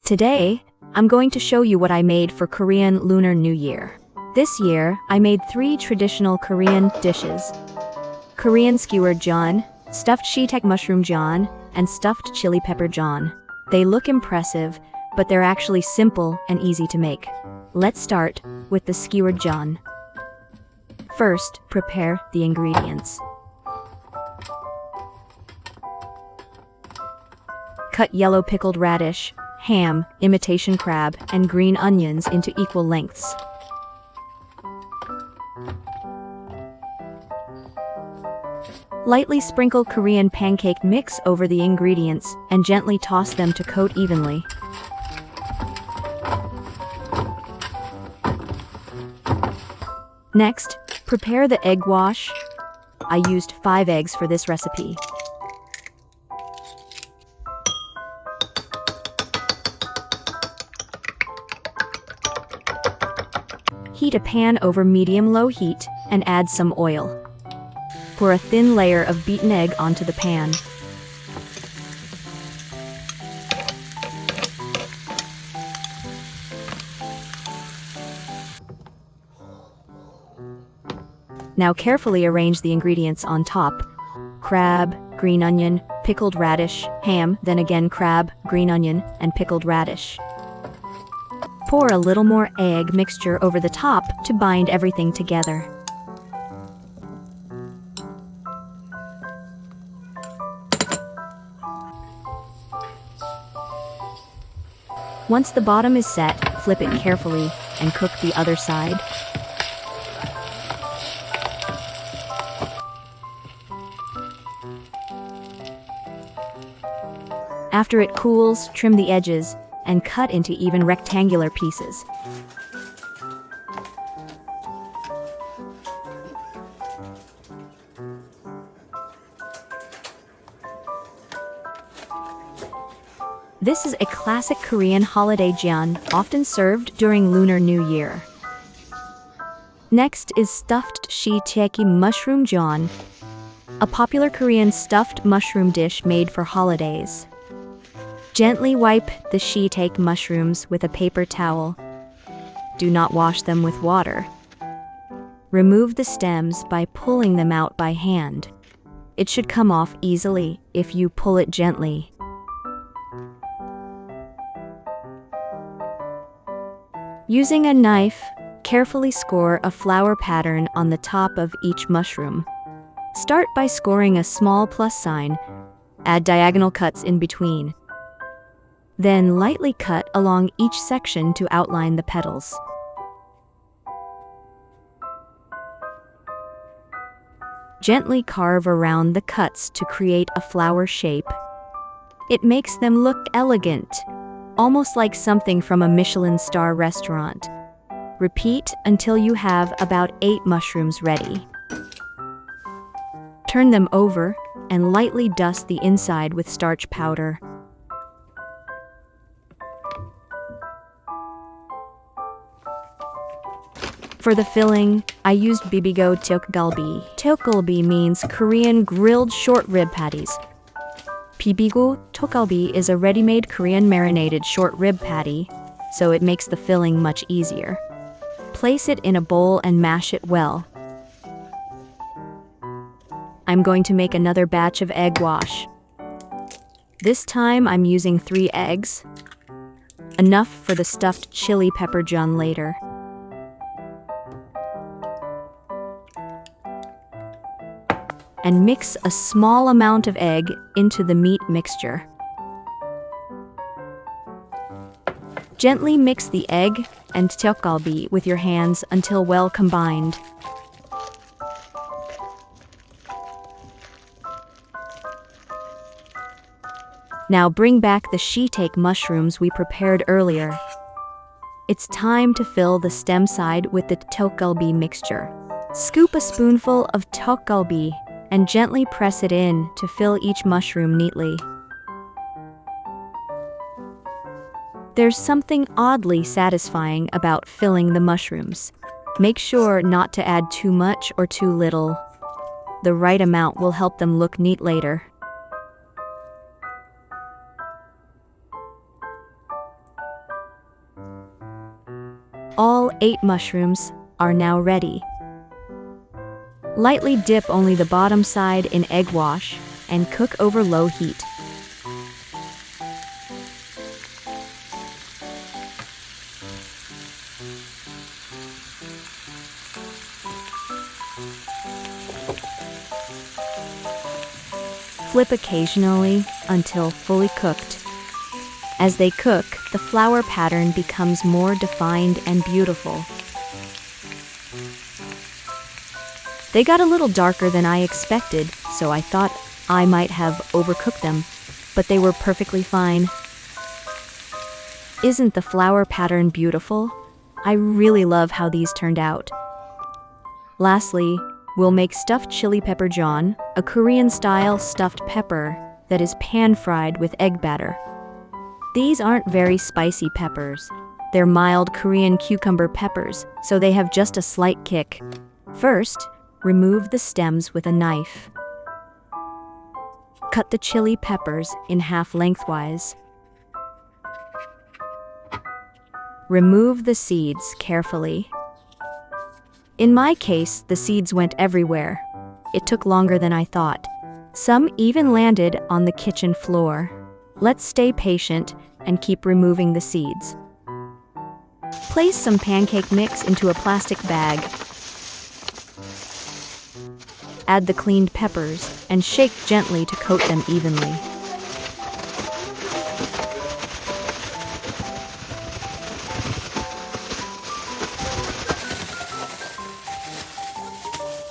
Today, I'm going to show you what I made for Korean Lunar New Year. This year, I made 3 traditional Korean dishes: Korean skewered Jeon, stuffed shiitake mushroom Jeon, and stuffed chili pepper Jeon. They look impressive, but they're actually simple and easy to make. Let's start with the skewered Jeon. First, prepare the ingredients. Cut yellow pickled radish, ham, imitation crab, and green onions into equal lengths. Lightly sprinkle Korean pancake mix over the ingredients and gently toss them to coat evenly. Next, prepare the egg wash. I used 5 eggs for this recipe. Heat a pan over medium-low heat and add some oil. Pour a thin layer of beaten egg onto the pan. Now carefully arrange the ingredients on top. Crab, green onion, pickled radish, ham, then again crab, green onion, and pickled radish. Pour a little more egg mixture over the top to bind everything together. Once the bottom is set, flip it carefully and cook the other side. After it cools, trim the edges and cut into even rectangular pieces. This is a classic Korean holiday Jeon, often served during Lunar New Year. Next is stuffed shiitake mushroom Jeon, a popular Korean stuffed mushroom dish made for holidays. Gently wipe the shiitake mushrooms with a paper towel. Do not wash them with water. Remove the stems by pulling them out by hand. It should come off easily if you pull it gently. Using a knife, carefully score a flower pattern on the top of each mushroom. Start by scoring a small plus sign. Add diagonal cuts in between. Then lightly cut along each section to outline the petals. Gently carve around the cuts to create a flower shape. It makes them look elegant, almost like something from a Michelin star restaurant. Repeat until you have about 8 mushrooms ready. Turn them over and lightly dust the inside with starch powder. For the filling, I used bibigo tteokgalbi. Tteokgalbi means Korean grilled short rib patties. Bibigo tteokgalbi is a ready-made Korean marinated short rib patty, so it makes the filling much easier. Place it in a bowl and mash it well. I'm going to make another batch of egg wash. This time I'm using 3 eggs, enough for the stuffed chili pepper Jeon later. And mix a small amount of egg into the meat mixture. Gently mix the egg and tteokgalbi with your hands until well combined. Now bring back the shiitake mushrooms we prepared earlier. It's time to fill the stem side with the tteokgalbi mixture. Scoop a spoonful of tteokgalbi and gently press it in to fill each mushroom neatly. There's something oddly satisfying about filling the mushrooms. Make sure not to add too much or too little. The right amount will help them look neat later. All 8 mushrooms are now ready. Lightly dip only the bottom side in egg wash and cook over low heat. Flip occasionally until fully cooked. As they cook, the flower pattern becomes more defined and beautiful. They got a little darker than I expected, so I thought I might have overcooked them, but they were perfectly fine. Isn't the flower pattern beautiful? I really love how these turned out. Lastly, we'll make stuffed chili pepper Jeon, a Korean-style stuffed pepper that is pan-fried with egg batter. These aren't very spicy peppers. They're mild Korean cucumber peppers, so they have just a slight kick. First, remove the stems with a knife. Cut the chili peppers in half lengthwise. Remove the seeds carefully. In my case, the seeds went everywhere. It took longer than I thought. Some even landed on the kitchen floor. Let's stay patient and keep removing the seeds. Place some pancake mix into a plastic bag. Add the cleaned peppers and shake gently to coat them evenly.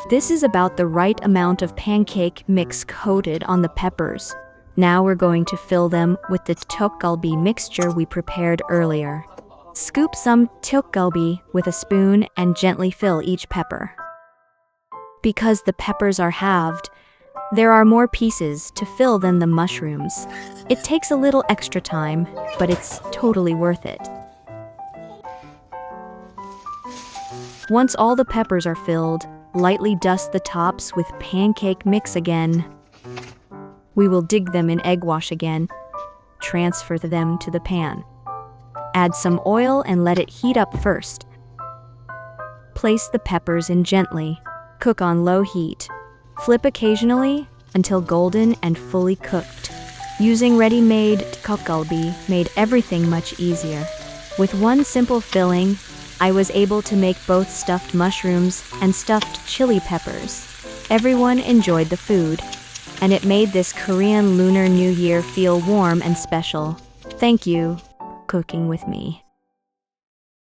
This is about the right amount of pancake mix coated on the peppers. Now we're going to fill them with the tteokgalbi mixture we prepared earlier. Scoop some tteokgalbi with a spoon and gently fill each pepper. Because the peppers are halved, there are more pieces to fill than the mushrooms. It takes a little extra time, but it's totally worth it. Once all the peppers are filled, lightly dust the tops with pancake mix again. We will dig them in egg wash again. Transfer them to the pan. Add some oil and let it heat up first. Place the peppers in gently. Cook on low heat. Flip occasionally until golden and fully cooked. Using ready-made tteokgalbi made everything much easier. With one simple filling, I was able to make both stuffed mushrooms and stuffed chili peppers. Everyone enjoyed the food, and it made this Korean Lunar New Year feel warm and special. Thank you for cooking with me.